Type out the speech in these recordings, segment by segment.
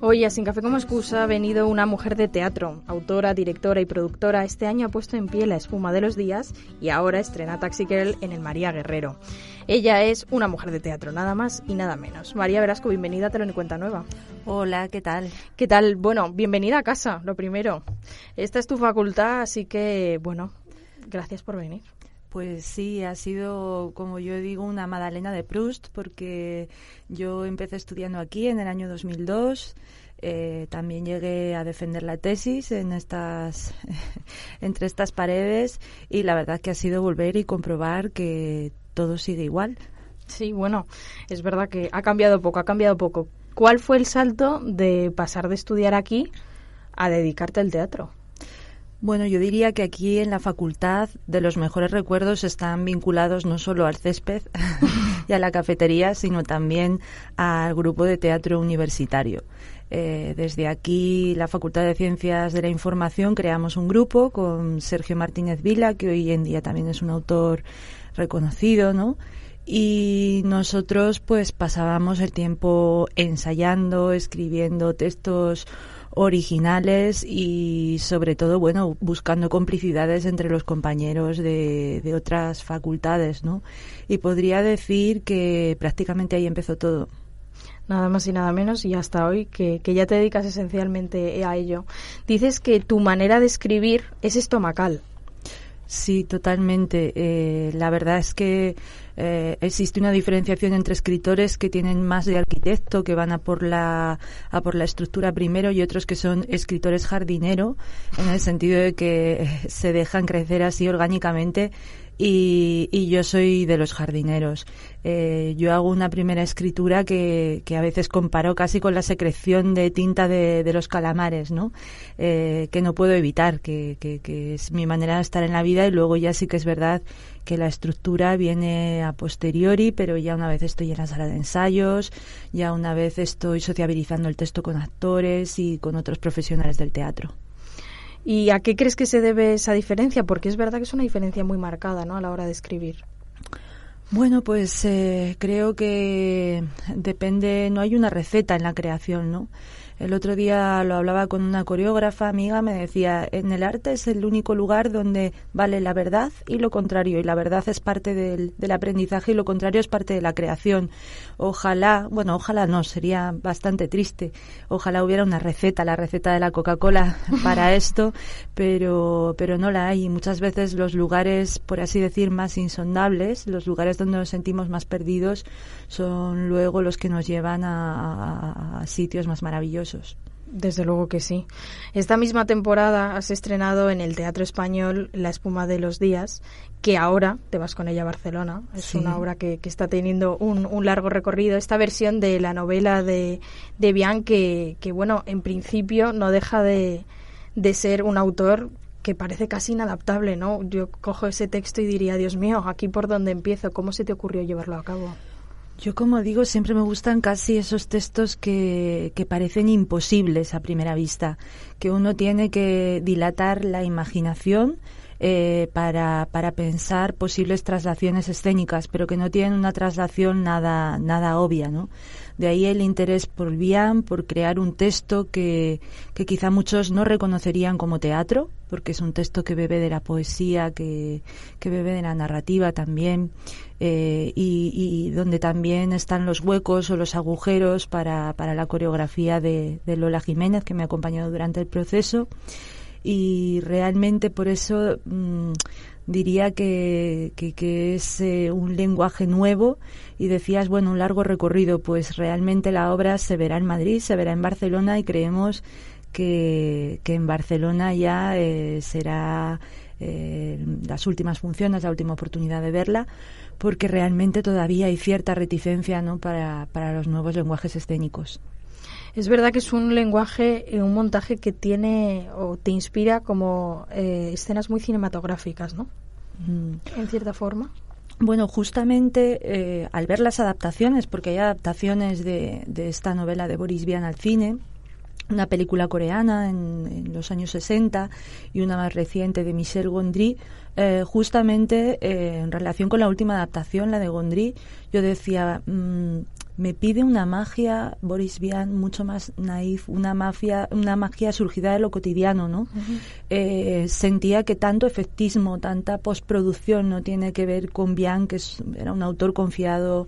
Hoy a Sin Café como Excusa ha venido una mujer de teatro, autora, directora y productora. Este año ha puesto en pie La espuma de los días y ahora estrena Taxi Girl en el María Guerrero. Ella es una mujer de teatro, nada más y nada menos. María Velasco, bienvenida a Te lo Cuenta Nueva. Hola, ¿qué tal? ¿Qué tal? Bueno, bienvenida a casa, lo primero. Esta es tu facultad, así que, bueno, gracias por venir. Pues sí, ha sido, como yo digo, una Madalena de Proust, porque yo empecé estudiando aquí en el año 2002. También llegué a defender la tesis entre estas paredes, y la verdad que ha sido volver y comprobar que todo sigue igual. Sí, bueno, es verdad que ha cambiado poco. ¿Cuál fue el salto de pasar de estudiar aquí a dedicarte al teatro? Bueno, yo diría que aquí en la facultad de los mejores recuerdos están vinculados no solo al césped y a la cafetería, sino también al grupo de teatro universitario. Desde aquí, la Facultad de Ciencias de la Información, creamos un grupo con Sergio Martínez Vila, que hoy en día también es un autor reconocido, ¿no? Y nosotros pues pasábamos el tiempo ensayando, escribiendo textos originales y sobre todo, bueno, buscando complicidades entre los compañeros de otras facultades, ¿no? Y podría decir que prácticamente ahí empezó todo. Nada más y nada menos, y hasta hoy que ya te dedicas esencialmente a ello. Dices que tu manera de escribir es estomacal. Sí, totalmente. La verdad es que existe una diferenciación entre escritores que tienen más de arquitecto, que van a por la estructura primero, y otros que son escritores jardinero, en el sentido de que se dejan crecer así orgánicamente. Y yo soy de los jardineros. Yo hago una primera escritura que a veces comparo casi con la secreción de tinta de los calamares, ¿no? Que no puedo evitar, que es mi manera de estar en la vida, y luego ya sí que es verdad que la estructura viene a posteriori, pero ya una vez estoy en la sala de ensayos, ya una vez estoy sociabilizando el texto con actores y con otros profesionales del teatro. ¿Y a qué crees que se debe esa diferencia? Porque es verdad que es una diferencia muy marcada, ¿no?, a la hora de escribir. Bueno, pues creo que depende, no hay una receta en la creación, ¿no? El otro día lo hablaba con una coreógrafa amiga, me decía, en el arte es el único lugar donde vale la verdad y lo contrario, y la verdad es parte del aprendizaje y lo contrario es parte de la creación. Ojalá no, sería bastante triste, ojalá hubiera una receta, la receta de la Coca-Cola para esto, pero no la hay. Muchas veces los lugares, por así decir, más insondables, los lugares donde nos sentimos más perdidos, son luego los que nos llevan a sitios más maravillosos. Desde luego que sí. Esta misma temporada has estrenado en el Teatro Español La espuma de los días, que ahora te vas con ella a Barcelona. Es sí. Una obra que está teniendo un largo recorrido. Esta versión de la novela de Bian, que bueno, en principio no deja de ser un autor que parece casi inadaptable, ¿no? Yo cojo ese texto y diría, Dios mío, ¿aquí por dónde empiezo? ¿Cómo se te ocurrió llevarlo a cabo? Yo, como digo, siempre me gustan casi esos textos que parecen imposibles a primera vista, que uno tiene que dilatar la imaginación para pensar posibles traslaciones escénicas, pero que no tienen una traslación nada obvia, ¿no? De ahí el interés por Bian, por crear un texto que quizá muchos no reconocerían como teatro, porque es un texto que bebe de la poesía, que bebe de la narrativa también, y donde también están los huecos o los agujeros para la coreografía de Lola Jiménez, que me ha acompañado durante el proceso. Y realmente por eso diría que es un lenguaje nuevo. Y decías, bueno, un largo recorrido, pues realmente la obra se verá en Madrid, se verá en Barcelona, y creemos que en Barcelona ya será las últimas funciones, la última oportunidad de verla, porque realmente todavía hay cierta reticencia, ¿no?, para los nuevos lenguajes escénicos. Es verdad que es un lenguaje, un montaje que tiene o te inspira como escenas muy cinematográficas, ¿no? En cierta forma. Bueno, justamente al ver las adaptaciones, porque hay adaptaciones de esta novela de Boris Vian al cine, una película coreana en los años 60 y una más reciente de Michel Gondry, justamente en relación con la última adaptación, la de Gondry, yo decía, me pide una magia, Boris Vian, mucho más naif, una magia surgida de lo cotidiano, ¿no? Uh-huh. Sentía que tanto efectismo, tanta postproducción no tiene que ver con Vian, que era un autor confiado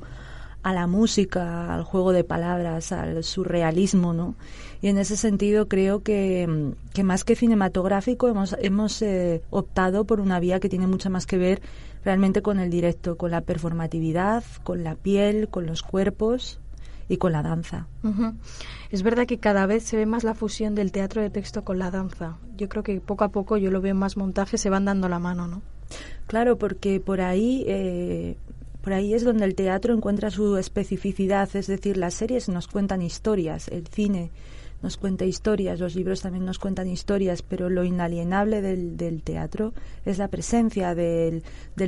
a la música, al juego de palabras, al surrealismo, ¿no? Y en ese sentido creo que más que cinematográfico hemos optado por una vía que tiene mucho más que ver realmente con el directo, con la performatividad, con la piel, con los cuerpos y con la danza. Uh-huh. Es verdad que cada vez se ve más la fusión del teatro de texto con la danza. Yo creo que poco a poco, yo lo veo en más montajes, se van dando la mano, ¿no? Claro, porque por ahí es donde el teatro encuentra su especificidad, es decir, las series nos cuentan historias, el cine nos cuenta historias, los libros también nos cuentan historias, pero lo inalienable del teatro es la presencia del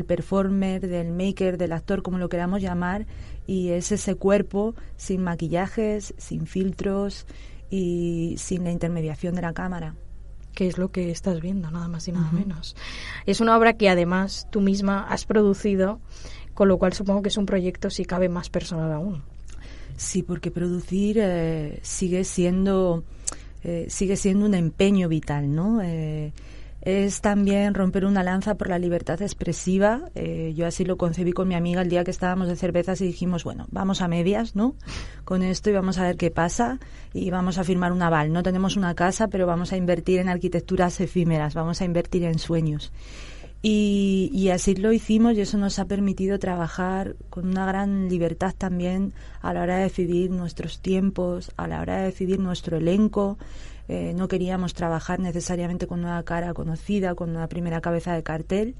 performer, del maker, del actor, como lo queramos llamar, y es ese cuerpo sin maquillajes, sin filtros y sin la intermediación de la cámara. Que es lo que estás viendo, nada más y nada menos. Es una obra que además tú misma has producido, con lo cual supongo que es un proyecto, si cabe, más personal aún. Sí, porque producir sigue siendo un empeño vital, ¿no? Es también romper una lanza por la libertad expresiva. Yo así lo concebí con mi amiga el día que estábamos de cervezas y dijimos, bueno, vamos a medias, ¿no? Con esto y vamos a ver qué pasa y vamos a firmar un aval. No tenemos una casa, pero vamos a invertir en arquitecturas efímeras, vamos a invertir en sueños. Y así lo hicimos y eso nos ha permitido trabajar con una gran libertad también a la hora de decidir nuestros tiempos, a la hora de decidir nuestro elenco. No queríamos trabajar necesariamente con una cara conocida, con una primera cabeza de cartel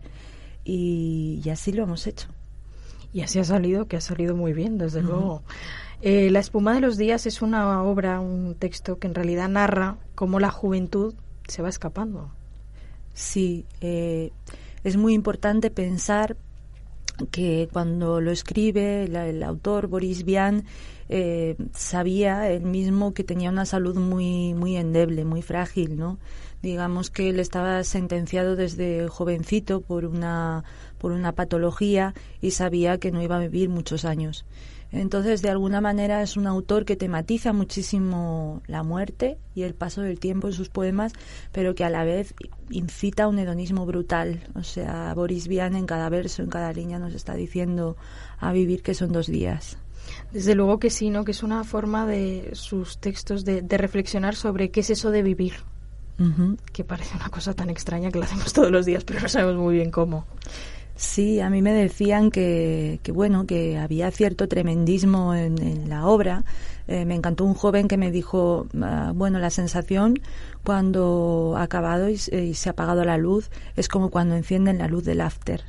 y así lo hemos hecho. Y así ha salido, que ha salido muy bien, desde luego. La espuma de los días es una obra, un texto que en realidad narra cómo la juventud se va escapando. Sí, es muy importante pensar que cuando lo escribe el autor Boris Vian sabía él mismo que tenía una salud muy muy endeble, muy frágil, ¿no? Digamos que él estaba sentenciado desde jovencito por una patología y sabía que no iba a vivir muchos años. Entonces, de alguna manera, es un autor que tematiza muchísimo la muerte y el paso del tiempo en sus poemas, pero que a la vez incita a un hedonismo brutal. O sea, Boris Vian en cada verso, en cada línea nos está diciendo a vivir que son 2 días. Desde luego que sí, ¿no? Que es una forma de sus textos de reflexionar sobre qué es eso de vivir. Uh-huh. Que parece una cosa tan extraña que la hacemos todos los días, pero no sabemos muy bien cómo. Sí, a mí me decían que había cierto tremendismo en la obra. Me encantó un joven que me dijo, la sensación cuando ha acabado y se ha apagado la luz es como cuando encienden la luz del after.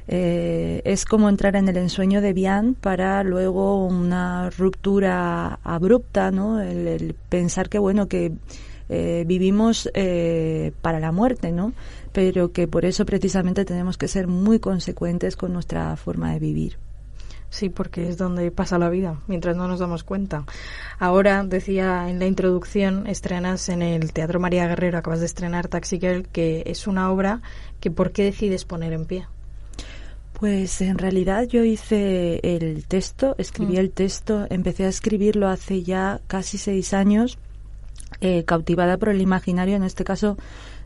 Es como entrar en el ensueño de Vian para luego una ruptura abrupta, ¿no? El pensar que vivimos para la muerte, ¿no? Pero que por eso precisamente tenemos que ser muy consecuentes con nuestra forma de vivir. Sí, porque es donde pasa la vida, mientras no nos damos cuenta. Ahora, decía en la introducción, estrenas en el Teatro María Guerrero, acabas de estrenar Taxi Girl, que es una obra que ¿por qué decides poner en pie? Pues en realidad yo hice el texto, escribí el texto, empecé a escribirlo hace ya casi 6 años, cautivada por el imaginario, en este caso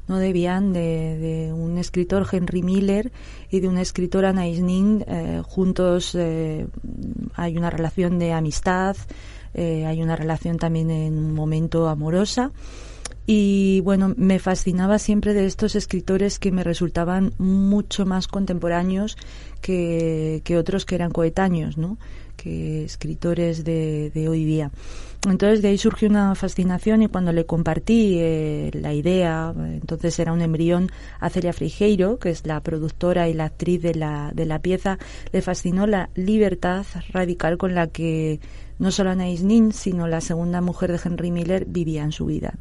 no de Vian, de un escritor, Henry Miller, y de una escritora, Anais Nin. Juntos hay una relación de amistad, hay una relación también en un momento amorosa. Y bueno, me fascinaba siempre de estos escritores que me resultaban mucho más contemporáneos que otros que eran coetáneos, ¿no? Que escritores de hoy día. Entonces de ahí surgió una fascinación y cuando le compartí la idea, entonces era un embrión, a Celia Frigeiro, que es la productora y la actriz de la pieza, le fascinó la libertad radical con la que no solo Anais Nin, sino la segunda mujer de Henry Miller vivía en su vida.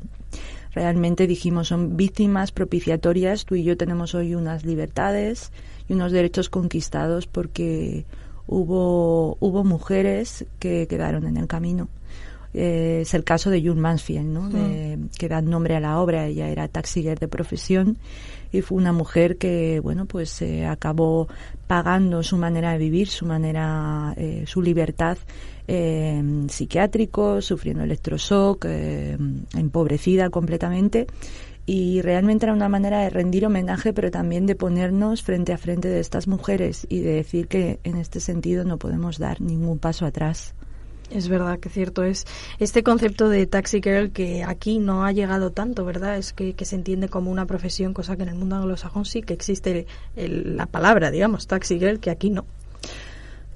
Realmente dijimos, son víctimas propiciatorias, tú y yo tenemos hoy unas libertades y unos derechos conquistados porque hubo mujeres que quedaron en el camino. es el caso de June Mansfield, ¿no? Que da nombre a la obra. Ella era taxi girl de profesión y fue una mujer que, bueno, pues acabó pagando su manera de vivir, su libertad psiquiátrico, sufriendo electroshock, empobrecida completamente. Y realmente era una manera de rendir homenaje, pero también de ponernos frente a frente de estas mujeres y de decir que en este sentido no podemos dar ningún paso atrás. Es verdad que cierto es. Este concepto de taxi girl que aquí no ha llegado tanto, ¿verdad? Es que se entiende como una profesión, cosa que en el mundo anglosajón sí que existe la palabra, digamos, taxi girl, que aquí no.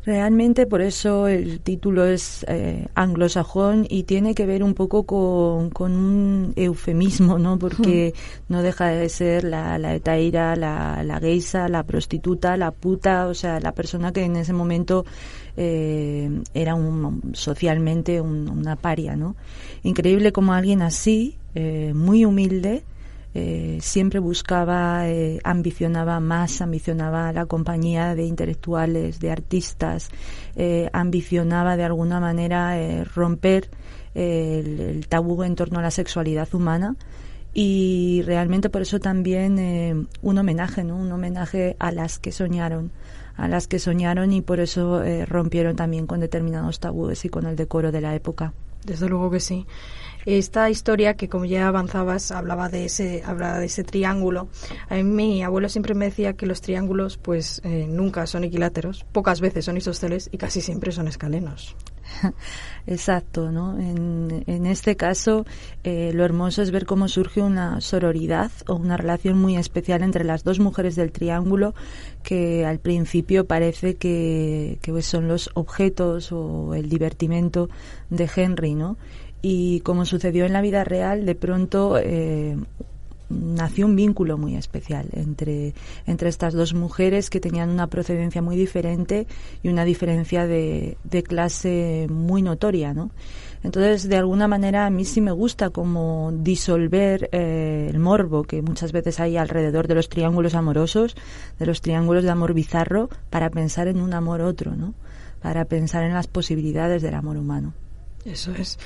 Realmente por eso el título es anglosajón y tiene que ver un poco con un eufemismo, ¿no? Porque no deja de ser la etaira, la geisha, la prostituta, la puta, o sea, la persona que en ese momento era socialmente una paria, ¿no? Increíble como alguien así, muy humilde, siempre buscaba, ambicionaba la compañía de intelectuales, de artistas, ambicionaba de alguna manera romper el tabú en torno a la sexualidad humana y realmente por eso también un homenaje, ¿no? Un homenaje a las que soñaron y por eso rompieron también con determinados tabúes y con el decoro de la época. Desde luego que sí. Esta historia que, como ya avanzabas, hablaba de ese triángulo. A mí mi abuelo siempre me decía que los triángulos pues nunca son equiláteros, pocas veces son isósceles y casi siempre son escalenos. Exacto, ¿no? En este caso lo hermoso es ver cómo surge una sororidad o una relación muy especial entre las dos mujeres del triángulo que al principio parece que son los objetos o el divertimento de Henry, ¿no? Y como sucedió en la vida real, de pronto nació un vínculo muy especial entre estas dos mujeres que tenían una procedencia muy diferente y una diferencia de clase muy notoria, ¿no? Entonces, de alguna manera, a mí sí me gusta como disolver el morbo que muchas veces hay alrededor de los triángulos amorosos, de los triángulos de amor bizarro, para pensar en un amor otro, ¿no? Para pensar en las posibilidades del amor humano. Eso es.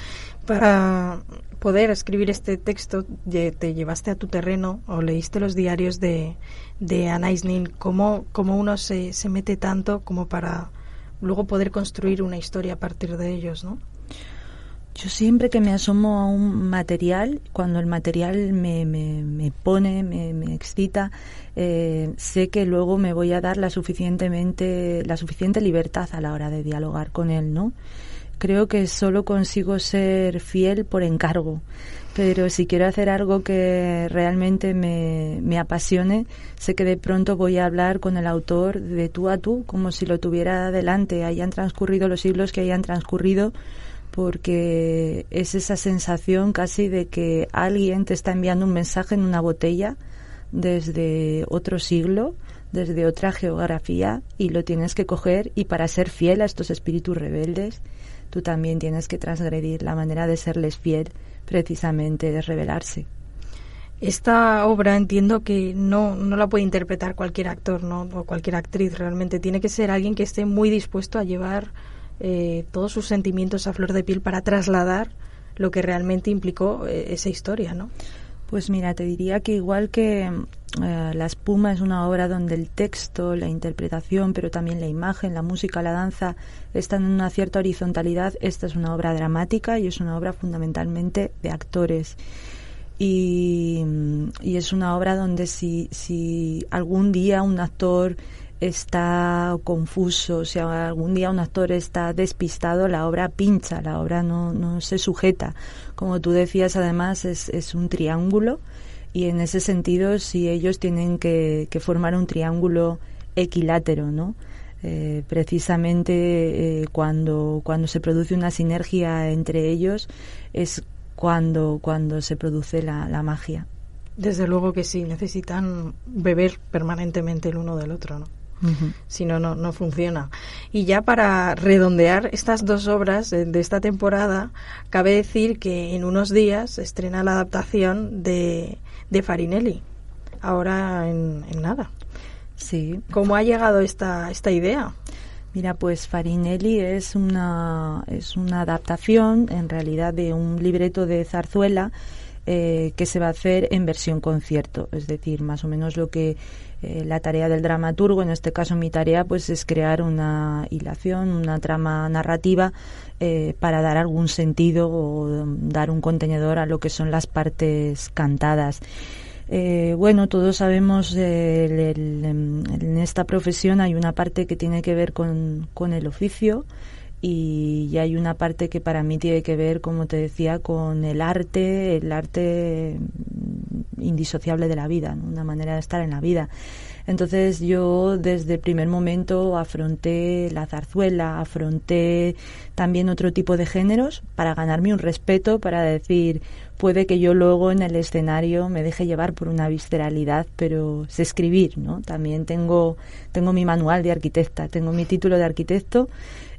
Para poder escribir este texto, ¿te llevaste a tu terreno o leíste los diarios de Anais Nin? ¿Cómo uno se mete tanto como para luego poder construir una historia a partir de ellos, ¿no? Yo siempre que me asomo a un material, cuando el material me pone, me excita, sé que luego me voy a dar la suficiente libertad a la hora de dialogar con él, ¿no? Creo que solo consigo ser fiel por encargo, pero si quiero hacer algo que realmente me apasione, sé que de pronto voy a hablar con el autor de tú a tú, como si lo tuviera delante, hayan transcurrido los siglos que hayan transcurrido, porque es esa sensación casi de que alguien te está enviando un mensaje en una botella desde otro siglo, desde otra geografía, y lo tienes que coger, y para ser fiel a estos espíritus rebeldes tú también tienes que transgredir la manera de serles fiel, precisamente de rebelarse. Esta obra entiendo que no la puede interpretar cualquier actor, ¿no? O cualquier actriz, realmente tiene que ser alguien que esté muy dispuesto a llevar todos sus sentimientos a flor de piel para trasladar lo que realmente implicó esa historia, ¿no? Pues mira, te diría que igual que La espuma es una obra donde el texto, la interpretación, pero también la imagen, la música, la danza están en una cierta horizontalidad, esta es una obra dramática y es una obra fundamentalmente de actores. Y es una obra donde si algún día un actor está confuso, si algún día un actor está despistado, la obra pincha, la obra no se sujeta. Como tú decías, además es un triángulo y en ese sentido si ellos tienen que formar un triángulo equilátero, ¿no? Precisamente cuando se produce una sinergia entre ellos es cuando se produce la magia. Desde luego que sí, necesitan beber permanentemente el uno del otro, ¿no? Uh-huh. Si no funciona. Y ya para redondear estas dos obras de esta temporada, cabe decir que en unos días se estrena la adaptación de Farinelli, ahora en nada. Sí. ¿Cómo ha llegado esta idea? Mira, pues Farinelli es una adaptación, en realidad, de un libreto de zarzuela que se va a hacer en versión concierto. Es decir, más o menos lo que la tarea del dramaturgo, en este caso mi tarea, pues es crear una hilación, una trama narrativa para dar algún sentido o dar un contenedor a lo que son las partes cantadas. Bueno, todos sabemos en esta profesión hay una parte que tiene que ver con el oficio y hay una parte que para mí tiene que ver, como te decía, con el arte indisociable de la vida, ¿no? Una manera de estar en la vida. Entonces yo desde el primer momento afronté la zarzuela, afronté también otro tipo de géneros para ganarme un respeto, para decir, puede que yo luego en el escenario me deje llevar por una visceralidad, pero sé escribir, ¿no? También tengo mi manual de arquitecta, tengo mi título de arquitecto,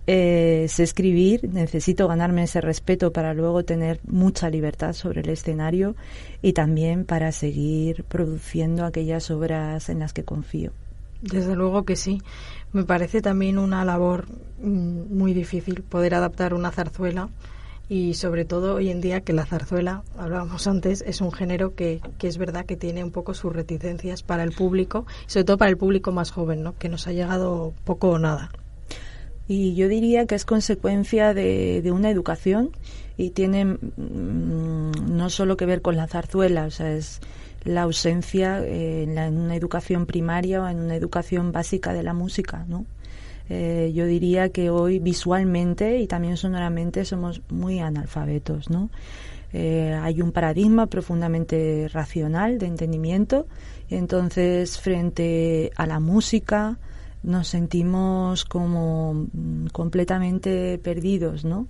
sé escribir, necesito ganarme ese respeto para luego tener mucha libertad sobre el escenario y también para seguir produciendo aquellas obras en las que confío. Desde luego que sí. Me parece también una labor muy difícil poder adaptar una zarzuela y sobre todo hoy en día que la zarzuela, hablábamos antes, es un género que es verdad que tiene un poco sus reticencias para el público, sobre todo para el público más joven, ¿no? Que nos ha llegado poco o nada. Y yo diría que es consecuencia de una educación y tiene no solo que ver con la zarzuela, o sea, es la ausencia en una educación primaria o en una educación básica de la música, ¿no? Yo diría que hoy visualmente y también sonoramente somos muy analfabetos, ¿no? Hay un paradigma profundamente racional de entendimiento y entonces frente a la música nos sentimos como completamente perdidos, ¿no?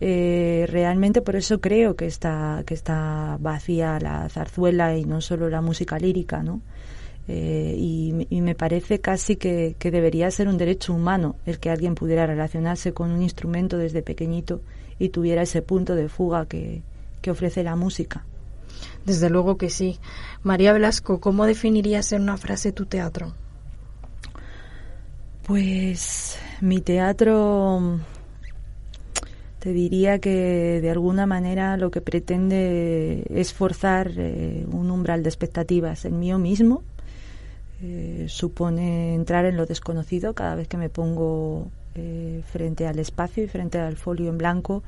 Realmente por eso creo que está vacía la zarzuela y no solo la música lírica, ¿no? Y me parece casi que debería ser un derecho humano el que alguien pudiera relacionarse con un instrumento desde pequeñito y tuviera ese punto de fuga que ofrece la música. Desde luego que sí. María Velasco, ¿cómo definirías en una frase tu teatro? Pues mi teatro, te diría que de alguna manera lo que pretende es forzar un umbral de expectativas en mí mismo. Supone entrar en lo desconocido cada vez que me pongo frente al espacio y frente al folio en blanco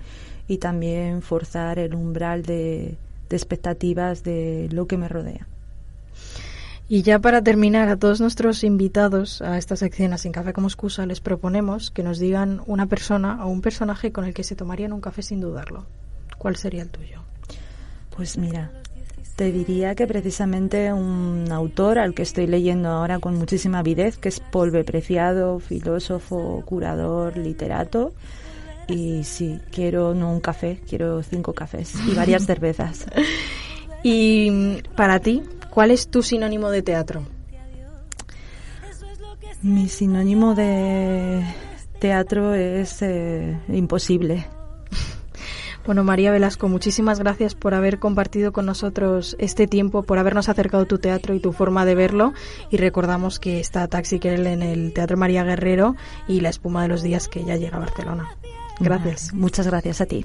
y también forzar el umbral de expectativas de lo que me rodea. Y ya para terminar, a todos nuestros invitados a esta sección Sin Café como Excusa les proponemos que nos digan una persona o un personaje con el que se tomarían un café sin dudarlo. ¿Cuál sería el tuyo? Pues mira, te diría que precisamente un autor al que estoy leyendo ahora con muchísima avidez, que es Paul B. Preciado, filósofo, curador, literato. Y sí, quiero no un café, quiero 5 cafés y varias cervezas. Y para ti, ¿cuál es tu sinónimo de teatro? Mi sinónimo de teatro es imposible. Bueno, María Velasco, muchísimas gracias por haber compartido con nosotros este tiempo, por habernos acercado tu teatro y tu forma de verlo. Y recordamos que está Taxi Girl en el Teatro María Guerrero y La espuma de los días, que ya llega a Barcelona. Gracias. Muchas gracias a ti.